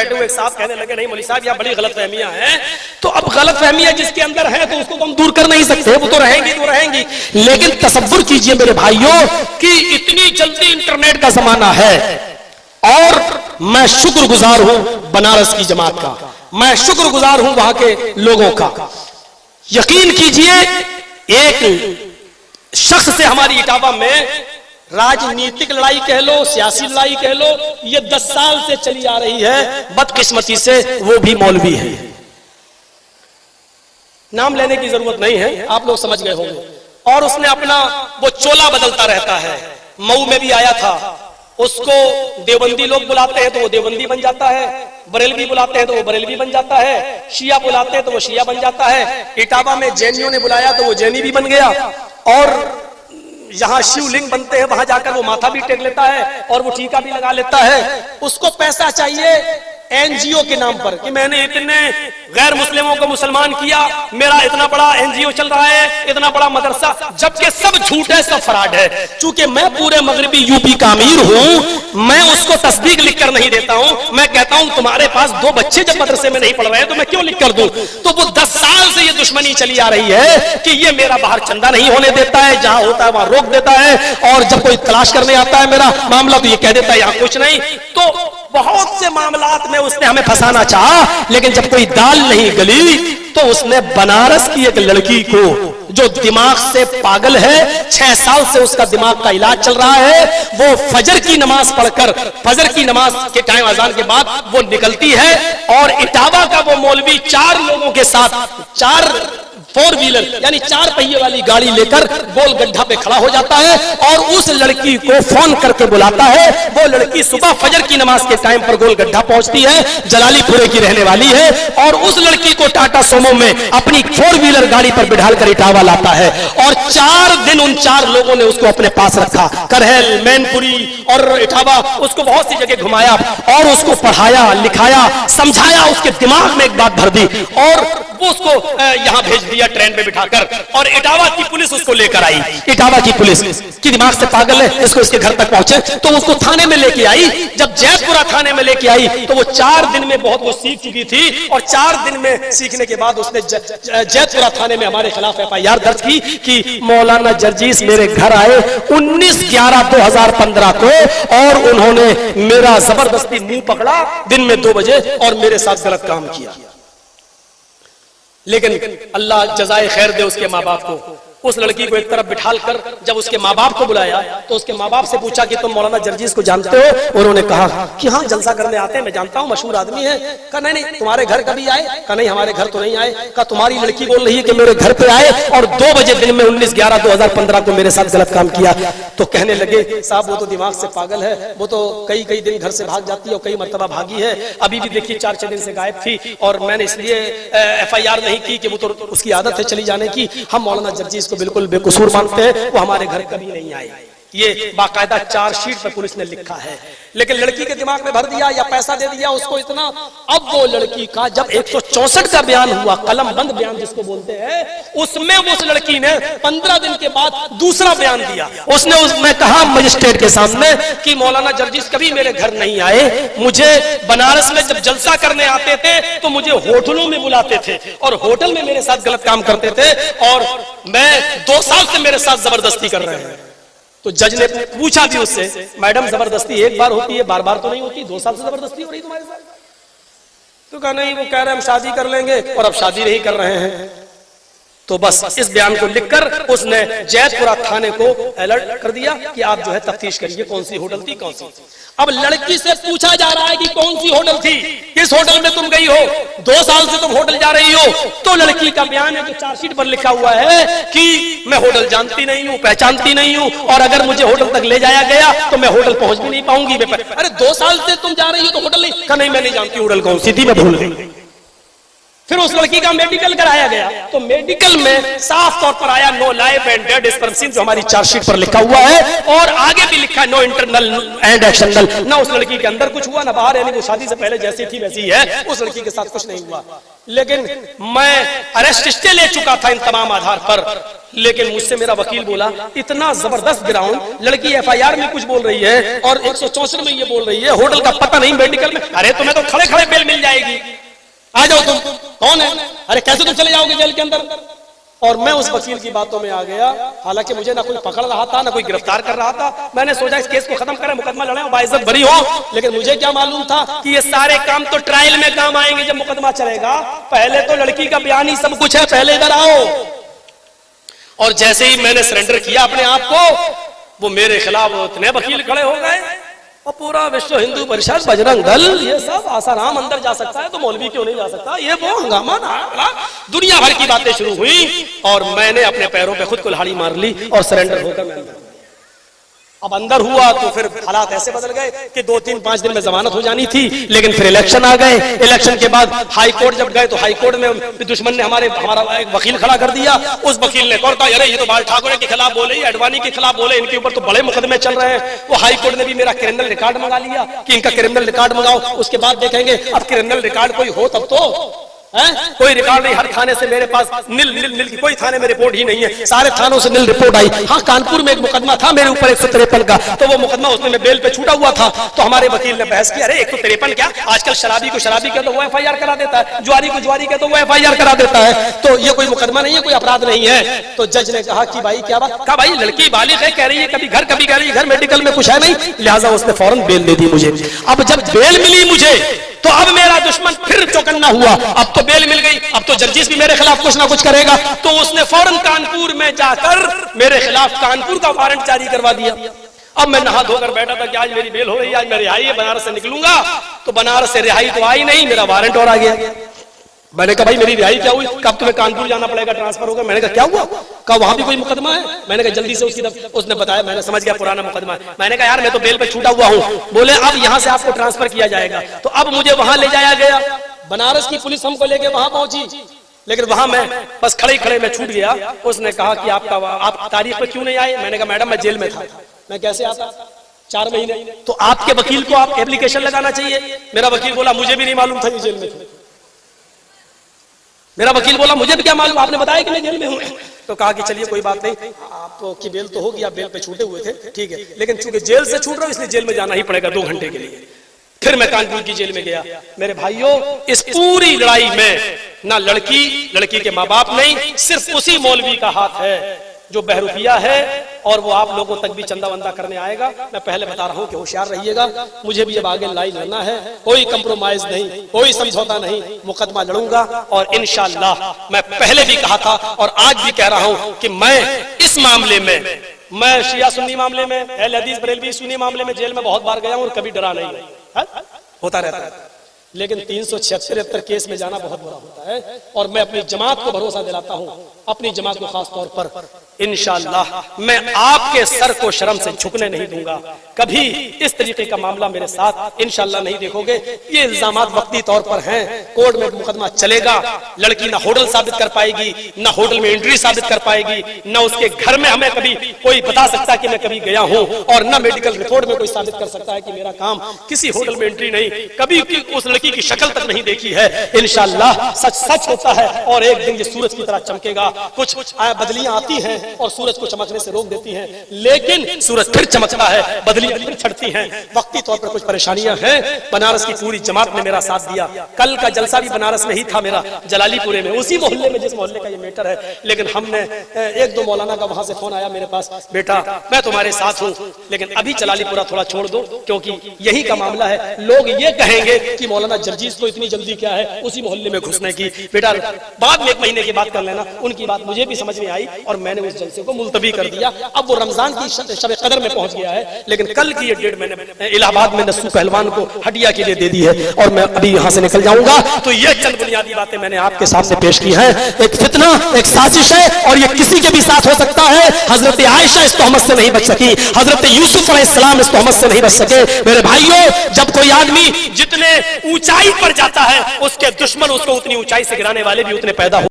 बैठे हुए एक साहब कहने लगे, नहीं मौलवी साहब यहाँ बड़ी गलतफहमियां हैं। तो अब गलतफहमियां जिसके अंदर है तो उसको तो हम दूर कर नहीं सकते, वो तो रहेंगी। लेकिन तसव्वुर कीजिए मेरे भाइयों कि इतनी जल्दी इंटरनेट का जमाना है, और मैं शुक्रगुजार हूं बनारस की जमात का, मैं शुक्रगुजार हूं वहां के लोगों का। यकीन कीजिए, एक शख्स से हमारी इटावा में राजनीतिक लड़ाई कह लो, सियासी लड़ाई कह लो, ये 10 साल से चली आ रही है। बदकिस्मती से वो भी मौलवी है, नाम लेने की जरूरत नहीं है, आप लोग समझ गए होंगे। और उसने अपना वो चोला बदलता रहता है। मऊ में भी आया था, उसको देवबंदी लोग बुलाते हैं तो वो देवबंदी बन जाता है, बरेलवी बुलाते हैं तो वो बरेलवी बन जाता है, शिया बुलाते हैं तो वो शिया बन जाता है। इटावा में जैनियों ने बुलाया तो वो जैनी भी बन गया, और जहां शिवलिंग बनते हैं वहां जाकर वो माथा भी टेक लेता है और वो टीका भी लगा लेता है। उसको पैसा चाहिए एनजीओ के नाम पर कि मैंने इतने गैर मुस्लिमों को मुसलमान किया, मेरा इतना बड़ा एनजीओ चल रहा है, इतना बड़ा मदरसा, जबकि सब झूठ है, सब फ्रॉड है। चूंकि मैं पूरे मगरबी यूपी का अमीर हूं, मैं उसको तस्दीक लिखकर नहीं देता हूं। मैं कहता हूं तुम्हारे पास 2 बच्चे जब मदरसे में नहीं पढ़ रहे तो मैं क्यों लिख कर दूं? तो वो 10 साल से ये दुश्मनी चली आ रही है कि ये मेरा बाहर चंदा नहीं होने देता है, जहां होता है वहां रोक देता है, और जब कोई तलाश करने आता है मेरा मामला तो ये कह देता है यहां कुछ नहीं। तो बहुत से मामलात में उसने हमें फंसाना चाहा, लेकिन जब कोई दाल नहीं गली तो उसने बनारस की एक लड़की को जो दिमाग से पागल है, 6 साल से उसका दिमाग का इलाज चल रहा है, वो फजर की नमाज पढ़कर, फजर की नमाज के टाइम अजान के बाद वो निकलती है, और इटावा का वो मौलवी 4 लोगों के साथ 4 4 व्हीलर यानी 4 पहिए वाली गाड़ी लेकर गोल गड्ढा पे खड़ा हो जाता है, और उस लड़की को फोन करके बुलाता है। वो लड़की सुबह फजर की नमाज के टाइम पर गोल गड्ढा पहुंचती है, जलालीपुरे की रहने वाली है, और उस लड़की को टाटा सोमो में अपनी 4 व्हीलर गाड़ी पर बिठाकर इटावा लाता है, और 4 दिन उन 4 लोगों ने उसको अपने पास रखा। करहल, मैनपुरी और इटावा, उसको बहुत सी जगह घुमाया और उसको पढ़ाया, लिखाया, समझाया, उसके दिमाग में एक बात भर दी, और वो उसको यहां भेज दिया ट्रेन पे बिठाकर, और इटावा की पुलिस उसको लेकर आई। इटावा की पुलिस की दिमाग से पागल है, इसको इसके घर तक पहुंचे तो उसको थाने में लेके आई। जब जैतपुरा थाने में लेके आई तो वो 4 दिन में बहुत वो सीख चुकी थी, और 4 दिन में सीखने के बाद उसने जैतपुरा थाने में हमारे खिलाफ FIR दर्ज की कि मौलाना जर्जीस मेरे घर आए 19/11/2015 को, और उन्होंने मेरा जबरदस्ती मुंह पकड़ा दिन में 2 बजे और मेरे साथ गलत काम किया। लेकिन अल्लाह जज़ाए खैर दे उसके माँ बाप को। उस लड़की को एक तरफ बिठाल कर जब उसके माँ बाप को बुलाया तो उसके माँ बाप से पूछा कि तुम मौलाना जर्जीस को जानते हो? और उन्होंने कहा कि हाँ, जलसा करने आते हैं, मैं जानता हूँ, मशहूर आदमी है। कहा नहीं, तुम्हारे घर कभी आए? कहा नहीं, हमारे घर तो नहीं आए। कहा तुम्हारी लड़की बोल रही है कि मेरे घर पे आए और 2 बजे दिन में 19/11/2015 को मेरे साथ गलत काम किया। तो कहने लगे साहब वो तो दिमाग से पागल है, वो तो कई दिन घर से भाग जाती है और कई मरतबा भागी है, अभी भी देखिए 4-6 दिन से गायब थी, और मैंने इसलिए FIR नहीं की कि वो तो उसकी आदत है चली जाने की। हम मौलाना जर्जीस को बिल्कुल बेकसूर मानते हैं, वो हमारे घर कभी नहीं आई। ये बाकायदा चार्जशीट पे पुलिस ने लिखा है। लेकिन लड़की के दिमाग में भर दिया या पैसा दे दिया उसको इतना। अब वो लड़की का जब 164 का बयान हुआ, कलम बंद बयान जिसको बोलते हैं, उसमें उस लड़की ने 15 दिन के बाद दूसरा बयान दिया। उसने कहा मजिस्ट्रेट के सामने कि मौलाना जर्जीस कभी मेरे घर नहीं आए, मुझे बनारस में जब जलसा करने आते थे तो मुझे होटलों में बुलाते थे और होटल में मेरे साथ गलत काम करते थे, और मैं 2 साल से मेरे साथ जबरदस्ती कर रहे हैं। तो जज ने पूछा भी उससे, मैडम जबरदस्ती एक बार होती है, बार बार तो नहीं होती, 2 साल से जबरदस्ती हो रही तुम्हारे साथ? तो कहा नहीं, वो कह रहे हैं हम शादी कर लेंगे और अब शादी नहीं कर रहे हैं। तो बस इस बयान को लिखकर उसने जैतपुरा थाने को अलर्ट कर दिया कि आप जो है तफ्तीश करिए कौन सी होटल थी, कौन सी। अब लड़की से पूछा जा रहा है कि कौन सी होटल थी, किस होटल में तुम गई हो, 2 साल से तुम होटल जा रही हो। तो लड़की का बयान है जो चार्जशीट पर लिखा हुआ है कि मैं होटल जानती नहीं हूँ, पहचानती नहीं हूँ, और अगर मुझे होटल तक ले जाया गया तो मैं होटल पहुंच भी नहीं पाऊंगी। अरे 2 साल से तुम जा रही हो तो होटल नहीं? कहा नहीं, मैं नहीं जानती होटल कौन सी थी, मैं भूल गई। फिर उस लड़की का मेडिकल कराया गया तो मेडिकल में साफ तौर पर आया no life and dead sperm, जो हमारी चार्जशीट पर लिखा हुआ है, और आगे भी लिखा है नो इंटरनल एंड एक्सटर्नल। ना उस लड़की के अंदर कुछ हुआ ना बाहर, यानी वो शादी से पहले जैसी थी वैसी है, उस लड़की के साथ कुछ नहीं हुआ। लेकिन मैं अरेस्ट स्टे ले चुका था इन तमाम आधार पर, लेकिन मुझसे मेरा वकील बोला इतना जबरदस्त ग्राउंड, लड़की FIR में कुछ बोल रही है और 164 में ये बोल रही है, होटल का पता नहीं, मेडिकल में। अरे तुम्हें तो खड़े खड़े बेल आ जाओ तुम, कौन है, अरे कैसे तुम चले जाओगे जेल के अंदर। और मैं उस वकील की बातों में आ गया, हालांकि मुझे ना कोई पकड़ रहा था ना कोई गिरफ्तार कर रहा था। मैंने सोचा इस केस को खत्म करें, मुकदमा लड़े और बाइज्जत बरी हो। लेकिन मुझे क्या मालूम था कि ये सारे काम तो ट्रायल में काम आएंगे जब मुकदमा चलेगा। पहले तो लड़की का बयान ही सब कुछ है, पहले इधर आओ। और जैसे ही मैंने सरेंडर किया अपने आप को, वो मेरे खिलाफ इतने वकील खड़े हो गए और पूरा विश्व हिंदू परिषद, बजरंग दल, ये सब आसाराम अंदर जा सकता है तो मौलवी क्यों नहीं जा सकता, ये वो हंगामा ना, दुनिया भर की बातें शुरू हुई। और मैंने अपने पैरों पे खुद कुल्हाड़ी मार ली और सरेंडर होकर मैं अब अंदर हुआ। तो फिर हालात ऐसे बदल गए कि 2-3-5 दिन में जमानत हो जानी थी, लेकिन फिर इलेक्शन आ गए। इलेक्शन के बाद हाई कोर्ट जब गए तो हाई कोर्ट में दुश्मन ने हमारा एक वकील खड़ा कर दिया। उस वकील ने कहा अरे ये तो बाल ठाकरे के खिलाफ बोले, अडवाणी के खिलाफ बोले, इनके ऊपर तो बड़े मुकदमे चल रहे हैं। वो हाई कोर्ट ने भी मेरा क्रिमिनल रिकॉर्ड मंगा लिया कि इनका क्रिमिनल रिकॉर्ड मंगाओ, उसके बाद देखेंगे। अब क्रिमिनल रिकॉर्ड कोई हो तब तो कोई रिकॉर्ड नहीं, हर थाने से मेरे पास नील नील नील की कोई थाने में रिपोर्ट ही नहीं है, सारे थानों से नील रिपोर्ट आई। हाँ, कानपुर में एक मुकदमा था मेरे ऊपर 153 का, तो वो मुकदमा उसमें मैं बेल पे छूटा हुआ था। तो हमारे वकील ने बहस की, अरे 153 क्या, आजकल शराबी को शराबी कहते वो FIR करा देता है, ज्वारी को ज्वारी कहते वो FIR करा देता है, तो ये कोई मुकदमा नहीं है, कोई अपराध नहीं है। तो जज ने कहा कि भाई क्या बात, कहा भाई लड़की बालिग है, कह रही है कभी घर कभी कह रही है घर, मेडिकल में कुछ है नहीं, लिहाजा उसने फौरन बेल दे दी मुझे। अब जब बेल मिली मुझे तो अब मेरा दुश्मन फिर चौकन्ना हुआ। अब तो बेल मिल गई, अब तो जर्जिस भी मेरे खिलाफ कुछ ना कुछ करेगा। तो उसने फौरन कानपुर में जाकर मेरे खिलाफ कानपुर का वारंट जारी करवा दिया। अब मैं नहा धोकर बैठा था कि आज मेरी बेल हो रही है, आज मैं रिहाई है, बनारस से निकलूंगा। तो बनारस से रिहाई तो आई नहीं, मेरा वारंट और आ गया। मैंने कहा भाई मेरी रिहाई क्या हुई, कब तुम्हें कानपुर जाना पड़ेगा, ट्रांसफर होगा। मैंने कहा क्या हुआ, कहा वहां भी कोई मुकदमा है। मैंने कहा जल्दी से उसकी तरफ, उसने बताया, मैंने समझ गया पुराना मुकदमा है। मैंने कहा यार मैं तो बेल पे छूटा हुआ हूँ। बोले अब यहाँ से आपको ट्रांसफर किया जाएगा। तो अब मुझे वहां ले जाया गया, बनारस की पुलिस हमको लेके वहां पहुंची, लेकिन वहां मैं बस खड़े खड़े में छूट गया। उसने कहा कि आप तारीख पे क्यों नहीं आए। मैंने कहा मैडम मैं जेल में था। मैं कैसे आता, 4 महीने। तो आपके वकील को आप एप्लीकेशन लगाना चाहिए। मेरा वकील बोला मुझे भी नहीं मालूम था ये जेल में थे। मेरा वकील बोला मुझे भी क्या मालूम, आपने बताया कि मैं जेल में हूं। तो कहा कि चलिए कोई बात नहीं, आपकी बेल तो होगी, आप बेल पे छूटे हुए थे, ठीक है, लेकिन चूंकि जेल से छूट रहा हूं इसलिए जेल में जाना ही पड़ेगा 2 घंटे के लिए। फिर मैं कानपुर की जेल में गया। मेरे भाइयों, इस पूरी लड़ाई में ना लड़की के माँ बाप नहीं, सिर्फ उसी मौलवी का हाथ है जो बहरूपिया है, और वो आप लोगों तक भी चंदा वंदा करने आएगा। मैं पहले बता रहा हूं कि होशियार रहिएगा, मुझे भी अब आगे लड़ाई लड़ना है, कोई कंप्रोमाइज नहीं, कोई समझौता नहीं, मुकदमा लड़ूंगा। और इंशाअल्लाह मैं पहले भी कहा था और आज भी कह रहा हूं कि मैं इस मामले में, मैं शिया सुन्नी मामले में, अहले हदीस बरेलवी सुन्नी मामले में जेल में बहुत बार गया हूं और कभी डरा नहीं, होता रहता है। लेकिन 376 केस में जाना बहुत बुरा होता है। और मैं अपनी जमात को भरोसा दिलाता हूं, अपनी जमात को खास तौर पर, इंशाअल्लाह मैं आपके सर को शर्म से झुकने नहीं दूंगा। कभी इस तरीके का मामला मेरे साथ इंशाअल्लाह नहीं देखोगे। ये इल्जामात वक्ती तौर पर हैं, कोर्ट में मुकदमा चलेगा, लड़की ना होटल साबित कर पाएगी, ना होटल में एंट्री साबित कर पाएगी, ना उसके घर में हमें कभी कोई बता सकता कि मैं कभी गया हूं, और ना मेडिकल रिपोर्ट में कोई साबित कर सकता है कि मेरा काम किसी होटल में एंट्री नहीं, कभी उस लड़की की शक्ल तक नहीं देखी है। इंशाअल्लाह सच सच होता है और एक दिन ये सूरज की तरह चमकेगा। कुछ बदलियां आती हैं और सूरज को चमकने से रोक देती हैं, लेकिन सूरज फिर चमकता है, बदलियां फिर छटती हैं। वक्ती तौर पर कुछ परेशानियां हैं। बनारस की पूरी जमात ने मेरा साथ दिया। कल का जलसा भी बनारस में ही था मेरा, जलालीपुरे में, उसी मोहल्ले में जिस मोहल्ले का ये मैटर है। लेकिन हमने 1-2 मौलाना का वहां से फोन आया मेरे पास, बेटा मैं तुम्हारे साथ हूं, लेकिन अभी जलालीपुरा थोड़ा छोड़ दो क्योंकि यही का मामला है। लोग ये कहेंगे कि मौलाना जर्जीस को इतनी जल्दी क्या है उसी मोहल्ले में घुसने की। बेटा बाद में 1 महीने की बात कर लेना। उनकी बात मुझे भी समझ में आई और मैंने उस जलसे को मुलतवी कर दिया। अब वो रमजान की शब कदर में पहुंच गया है, लेकिन कल की ये डेट मैंने इलाहाबाद में नस्सू पहलवान को हडिया के लिए दे दी है और मैं अभी यहां से निकल जाऊंगा। तो ये चंद बुनियादी बातें मैंने आपके सामने पेश की हैं। एक फितना, एक साजिश है और ये किसी के भी साथ हो सकता है। हजरत आयशा इस तहमत से नहीं बच सकी, हजरत यूसुफ अलैहिस्सलाम इस तहमत से नहीं बच सके। मेरे भाइयों, जब कोई आदमी जितने ऊंचाई पर जाता है उसके दुश्मन उसको उतनी ऊंचाई से गिराने वाले भी उतने पैदा हो